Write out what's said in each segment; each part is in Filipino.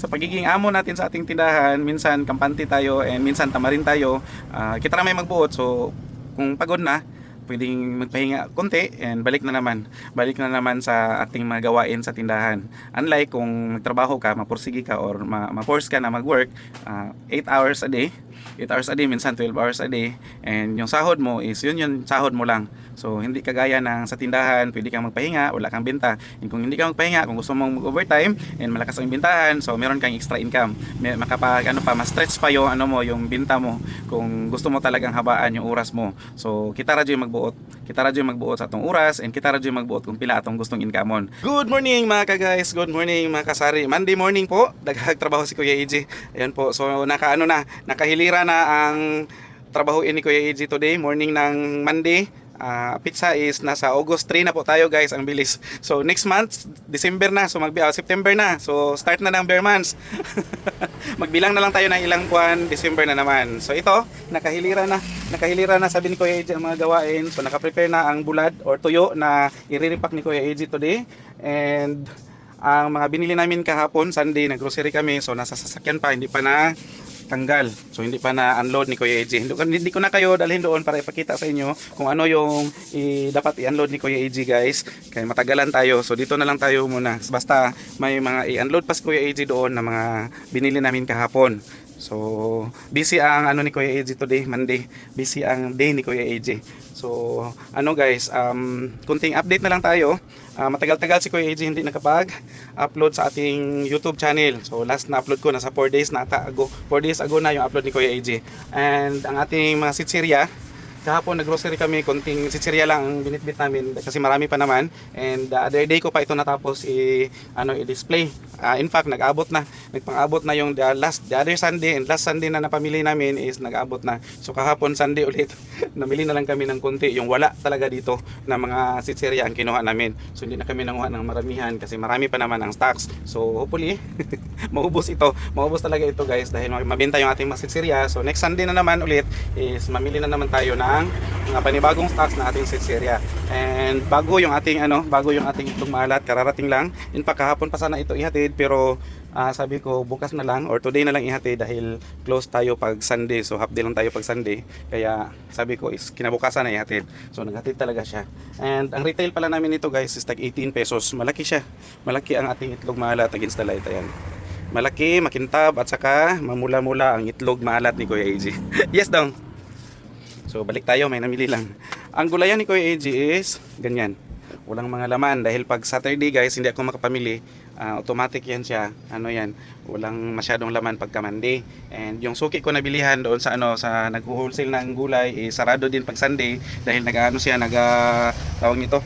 sa pagiging amo natin sa ating tindahan, minsan kampante tayo and minsan tamarin tayo. Kita na may magbuot, so kung pagod na, pwedeng magpahinga konti and balik na naman sa ating mga gawain sa tindahan. Unlike kung nagtrabaho ka, mapursige ka or ma-force ka na mag-work 8 hours a day, 8 hours a day, minsan 12 hours a day, and yung sahod mo is yun yung sahod mo lang. So hindi kagaya ng sa tindahan, pwede kang magpahinga, wala kang benta. And kung hindi ka magpahinga, kung gusto mong mag-overtime and malakas ang bentahan, so meron kang extra income. Ma-stretch pa yung yung benta mo kung gusto mo talagang habaan yung oras mo. So kita radyo magbuot. Kita radyo magbuot sa atong oras and kita radyo magbuot kung pila atong gustong income. Good morning mga ka-guys, good morning mga kasari. Monday morning po, daghang trabaho si Kuya AJ. Ayan po, so nakahilira na ang trabahuin ni Kuya AJ today, morning ng Monday. Pizza is nasa August 3 na po tayo guys, ang bilis. So next month, December na, so September na. So start na ng bare months. Magbilang na lang tayo ng ilang buwan, December na naman. So ito, nakahilira na sabi ni Kuya AJ ang mga gawain. So naka-prepare na ang bulad or tuyo na i-repack ni Kuya AJ today. And ang mga binili namin kahapon, Sunday, nag-grocery kami. So nasa sasakyan pa, hindi pa na tanggal. So hindi pa na unload ni Kuya AJ. Hindi ko na kayo dalhin doon para ipakita sa inyo kung ano yung dapat i-unload ni Kuya AJ guys. Kaya matagalan tayo. So dito na lang tayo muna. Basta may mga i-unload pa si Kuya AJ doon na mga binili namin kahapon. So busy ang ni Kuya AJ today, Monday. Busy ang day ni Kuya AJ. So guys, kunting update na lang tayo. Matagal-tagal si Kuya AJ hindi nakapag-upload sa ating YouTube channel. So last na upload ko nasa 4 days ago. 4 days ago na yung upload ni Kuya AJ. And ang ating mga sitsirya, kahapon nag-grocery kami, konting sitsirya lang ang binitbit namin kasi marami pa naman. And the other day ko pa ito natapos i-display. In fact, nagpang-abot na yung the other Sunday and last Sunday na napamili namin is nag-abot na. So kahapon Sunday ulit, namili na lang kami ng konti. Yung wala talaga dito na mga sitsirya ang kinuha namin. So hindi na kami nanguha ng maramihan kasi marami pa naman ang stocks. So hopefully, maubos talaga ito guys dahil mabenta yung ating mga sitsirya. So next Sunday na naman ulit is mamili na naman tayo ng mga panibagong stocks na ating sitsirya. And bago yung ating itlog maalat, kararating lang. In fact, kahapon pa sana ito ihatid pero sabi ko bukas na lang or today na lang ihatid dahil close tayo pag Sunday. So half day lang tayo pag Sunday. Kaya sabi ko is kinabukasan na ihatid. So naghatid talaga siya. And ang retail pala namin ito guys is tag 18 pesos. Malaki siya. Malaki ang ating itlog maalat against the light. Ayan. Malaki, makintab at saka mamula-mula ang itlog maalat ni Kuya AJ. Yes dong. So balik tayo, may namili lang. Ang gulayan ni Kuya AJ is ganyan. Walang mga laman dahil pag Saturday guys hindi ako makapamili. Automatic yan siya. Walang masyadong laman pagka Monday. And yung suki ko na bilihan doon sa nag-wholesale ng gulay sarado din pag Sunday dahil tawag nito.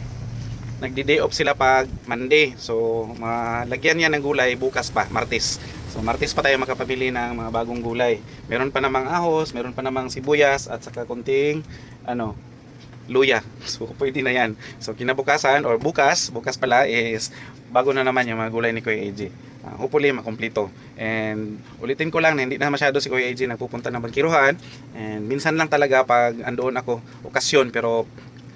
Nagdi-day off sila pag Monday. So malagyan yan ng gulay bukas pa, Martes. So Martes pa tayo makapabili ng mga bagong gulay. Meron pa namang ahos, meron pa namang sibuyas at saka konting luya. So pwede na yan. So kinabukasan or bukas pala is bago na naman yung mga gulay ni Kuya AJ. Hopefully makumpleto. And ulitin ko lang na hindi na masyado si Kuya AJ nagpupunta ng Bangkiruhan. And minsan lang talaga pag andoon ako, okasyon, pero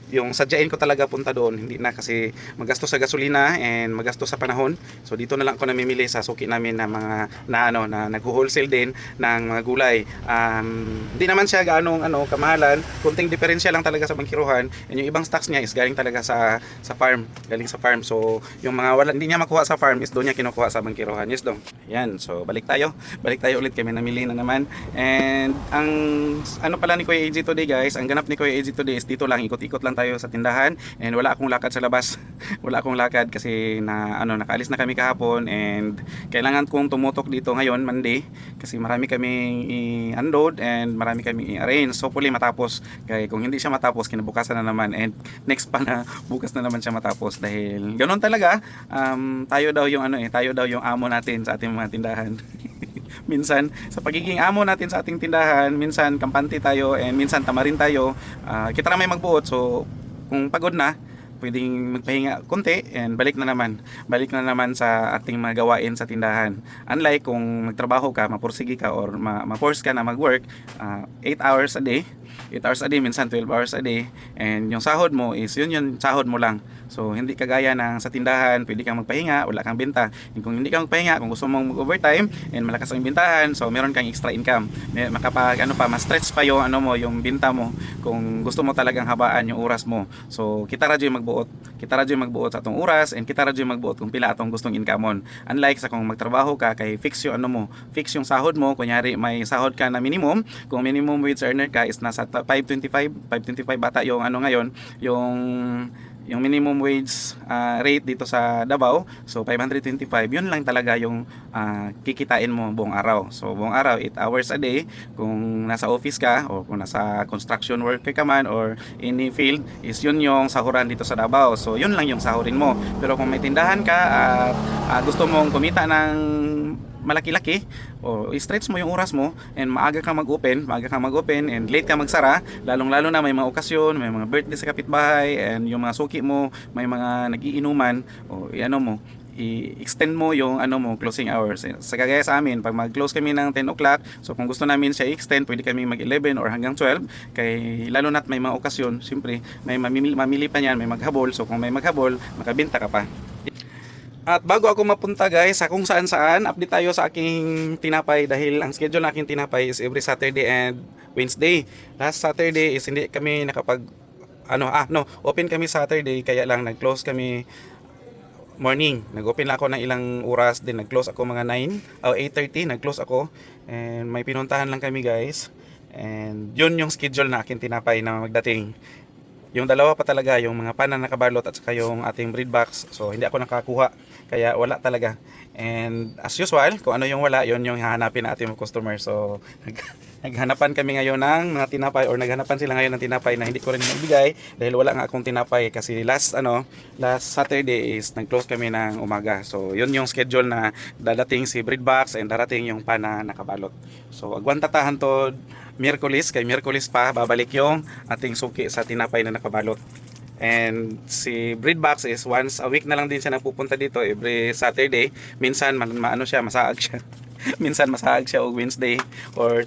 yung sadyain ko talaga punta doon, hindi na kasi magastos sa gasolina and magastos sa panahon. So dito na lang ako namimili sa suki namin na mga na nag-wholesale din ng mga gulay. Hindi naman siya kamahalan, kunting diferensya lang talaga sa Bangkiruhan. And yung ibang stocks niya is galing talaga sa farm, So yung mga hindi niya makuha sa farm is doon niya kinukuha sa Bangkiruhan. Yes dong. Yan, so balik tayo ulit, kami namili na naman. And ang pala ni Kuya AJ today guys, ang ganap ni Kuya AJ today is dito lang, ikot-ikot lang tayo sa tindahan and wala akong lakad sa labas. Wala akong lakad kasi nakaalis na kami kahapon and kailangan kong tumutok dito ngayon Monday kasi marami kaming i-unload and marami kaming i-arrange. So hopefully matapos. Kaya kung hindi siya matapos, kinabukasan na naman and next pa na bukas na naman siya matapos dahil ganoon talaga. Tayo daw yung amo natin sa ating mga tindahan. Minsan sa pagiging amo natin sa ating tindahan, minsan kampante tayo and minsan tamarin tayo. Kita na may magbuot, so kung pagod na, pwedeng magpahinga konti and balik na naman sa ating mga gawain sa tindahan. Unlike kung magtrabaho ka, mapursige ka or ma-force ka na mag-work 8 hours a day, 8 hours a day, minsan 12 hours a day, and yung sahod mo is yun sahod mo lang. So hindi kagaya ng sa tindahan, pwede kang magpahinga, wala kang benta. And kung hindi ka magpahinga, kung gusto mong mag-overtime and malakas ang bintahan, so meron kang extra income. Makapag ma-stretch pa yung yung binta mo kung gusto mo talagang habaan yung oras mo. So kita radyo magbuot sa atong oras, and kita radyo magbuot kung pila atong gustong income. Unlike sa kung magtrabaho ka kay fix yung fix yung sahod mo. Kunyari may sahod ka na minimum, kung minimum wage earner ka is nasa 525 bata yung ngayon, yung minimum wage rate dito sa Davao, so 525, yun lang talaga yung kikitain mo buong araw. So buong araw, 8 hours a day, kung nasa office ka o kung nasa construction worker ka man or any field, is yun yung sahuran dito sa Davao. So yun lang yung sahurin mo. Pero kung may tindahan ka at gusto mong kumita ng malaki-laki, o i-stretch mo yung oras mo and maaga kang mag-open and late ka magsara, lalong-lalo na may mga okasyon, may mga birthday sa kapitbahay, and yung mga suki mo, may mga nagiinuman, o i-extend mo yung closing hours. Sa kagaya sa amin, pag mag-close kami ng 10 o'clock, so kung gusto namin siya i-extend, pwede kami mag-11 or hanggang 12, kay lalo na't may mga okasyon, siyempre may mamili pa niyan, may maghabol. So kung may maghabol, makabenta ka pa. At bago ako mapunta guys sa kung saan update tayo sa aking tinapay, dahil ang schedule ng aking tinapay is every Saturday and Wednesday. Last Saturday is hindi kami nakapag open kami Saturday, kaya lang nag-close kami morning. Nag-open lang ako ng ilang oras, din nag-close ako mga 9 o 8:30, nag-close ako, and may pinuntahan lang kami guys. And yun yung schedule na aking tinapay na magdating. Yung dalawa pa talaga, yung mga panan na nakabalot at saka yung ating bread box, so hindi ako nakakuha, kaya wala talaga. And as usual, kung ano yung wala, yun yung hahanapin na ating mga customer. So naghanapan kami ngayon ng mga tinapay, or naghanapan sila ngayon ng tinapay na hindi ko rin maibigay dahil wala nga akong tinapay, kasi last Saturday is nag-close kami ng umaga. So yun yung schedule na dadating si bread box and darating yung pana nakabalot. So agwantatahan to Miyerkules, kay Miyerkules pa babalik yung ating suki sa tinapay na nakabalot. And si bread box is once a week na lang din siya napupunta dito, every Saturday. Minsan masaag siya. Minsan masaag siya o Wednesday or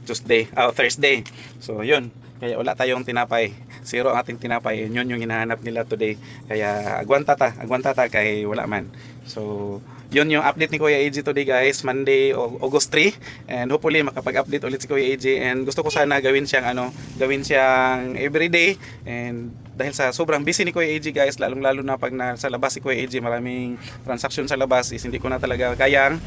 Thursday. So yun, kaya wala tayong tinapay. Zero ang ating tinapay. Yun yung hinahanap nila today. Kaya agwanta ta kay wala man. So yun yung update ni Kuya AJ today guys, Monday, August 3. And hopefully makapag-update ulit si Kuya AJ. And gusto ko sana gawin siyang everyday. And dahil sa sobrang busy ni Kuya AJ guys, lalong-lalo na pag nasa labas si Kuya AJ, maraming transaction sa labas, is hindi ko na talaga kayang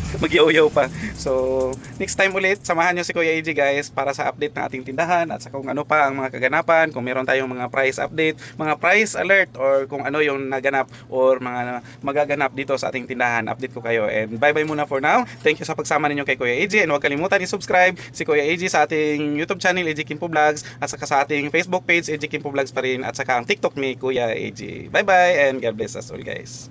mag-yaw-yaw pa. So next time ulit, samahan nyo si Kuya AJ guys para sa update ng ating tindahan at sa kung ano pa ang mga kaganapan, kung meron tayong mga price update, mga price alert, or kung ano yung naganap or mga magaganap dito sa ating tindahan, update ko kayo. And bye bye muna for now. Thank you sa pagsama ninyo kay Kuya AJ, and huwag kalimutan i-subscribe si Kuya AJ sa ating YouTube channel AJ Kimpo Vlogs, at saka sa ating Facebook page AJ Kimpo Vlogs pa rin, at saka ang TikTok ni Kuya AJ. Bye bye and God bless us all guys.